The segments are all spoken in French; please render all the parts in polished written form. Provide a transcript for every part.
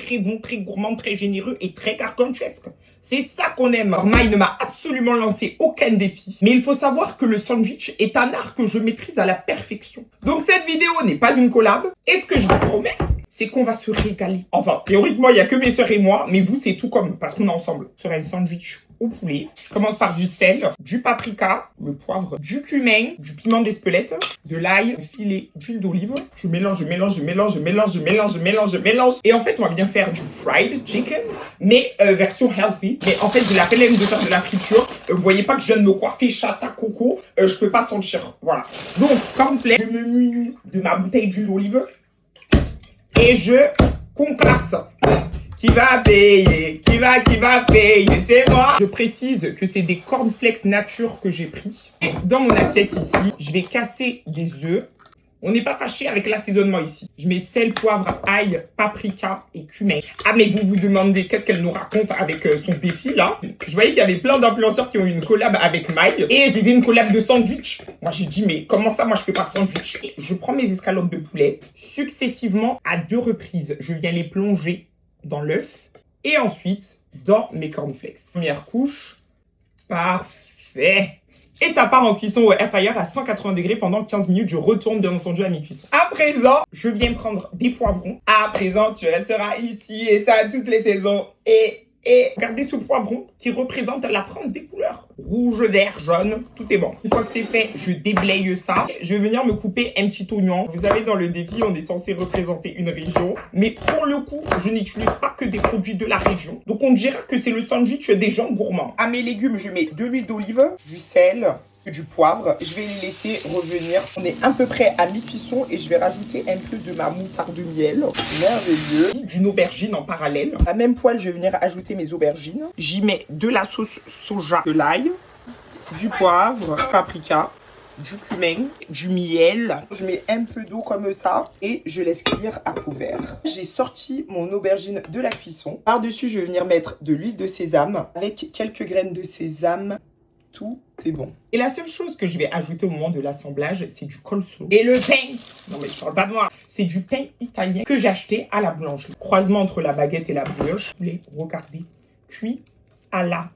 très bon, très gourmand, très généreux et très gargantuesque. C'est ça qu'on aime. Alors, Maï ne m'a absolument lancé aucun défi. Mais il faut savoir que le sandwich est un art que je maîtrise à la perfection. Donc cette vidéo n'est pas une collab. Et ce que je vous promets, c'est qu'on va se régaler. Enfin, théoriquement, il n'y a que mes soeurs et moi. Mais vous, c'est tout comme, parce qu'on est ensemble. Ce sera un sandwich au poulet. Je commence par du sel, du paprika, le poivre, du cumin, du piment d'Espelette, de l'ail, un filet d'huile d'olive. Je mélange. Et en fait, on va bien faire du fried chicken, mais version healthy. Mais en fait, j'ai la flemme de faire de la friture. Vous voyez pas que je viens de me coiffer chata coco. Je peux pas sentir. Voilà. Donc, cornflakes, je me munis de ma bouteille d'huile d'olive. Et je concasse. Qui va payer? Qui va payer? C'est moi. Je précise que c'est des cornflakes nature que j'ai pris. Dans mon assiette ici, je vais casser des œufs. On n'est pas fâché avec l'assaisonnement ici. Je mets sel, poivre, ail, paprika et cumin. Ah, mais vous vous demandez qu'est-ce qu'elle nous raconte avec son défi là. Je voyais qu'il y avait plein d'influenceurs qui ont eu une collab avec Maï. Et c'était une collab de sandwich. Moi j'ai dit, mais comment ça, moi je fais pas de sandwich? Et je prends mes escalopes de poulet. Successivement, à 2 reprises, je viens les plonger dans l'œuf et ensuite dans mes cornflakes. Première couche, parfait. Et ça part en cuisson au air fryer à 180 degrés pendant 15 minutes. Je retourne bien entendu à mi-cuisson. À présent, je viens prendre des poivrons. À présent, tu resteras ici et ça à toutes les saisons. Et regardez ce poivron qui représente la France des couleurs. Rouge, vert, jaune, tout est bon. Une fois que c'est fait, je déblaye ça. Je vais venir me couper un petit oignon. Vous savez, dans le défi, on est censé représenter une région. Mais pour le coup, je n'utilise pas que des produits de la région. Donc on dira que c'est le sandwich des gens gourmands. À mes légumes, je mets de l'huile d'olive, du sel, du poivre. Je vais les laisser revenir. On est à peu près à mi-cuisson et je vais rajouter un peu de ma moutarde de miel. Merveilleux. D'une aubergine en parallèle. À même poêle, je vais venir ajouter mes aubergines. J'y mets de la sauce soja, de l'ail, du poivre, paprika, du cumin, du miel. Je mets un peu d'eau comme ça et je laisse cuire à couvert. J'ai sorti mon aubergine de la cuisson. Par-dessus, je vais venir mettre de l'huile de sésame avec quelques graines de sésame. Tout est bon. Et la seule chose que je vais ajouter au moment de l'assemblage, c'est du coleslaw. Et le pain, non mais je parle pas de moi, c'est du pain italien que j'ai acheté à la boulangerie. Croisement entre la baguette et la brioche. Vous les regardez, cuit à la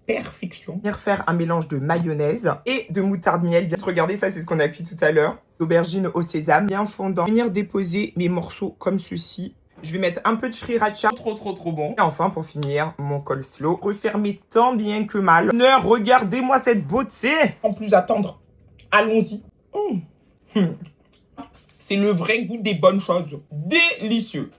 perfection. Venir faire un mélange de mayonnaise et de moutarde miel. Bien regardez, ça c'est ce qu'on a cuit tout à l'heure. Aubergine au sésame, bien fondant. Venir déposer mes morceaux comme ceci. Je vais mettre un peu de sriracha, trop bon. Et enfin, pour finir, mon coleslaw. Refermé tant bien que mal. Regardez-moi cette beauté. Sans plus attendre, allons-y. C'est le vrai goût des bonnes choses. Délicieux.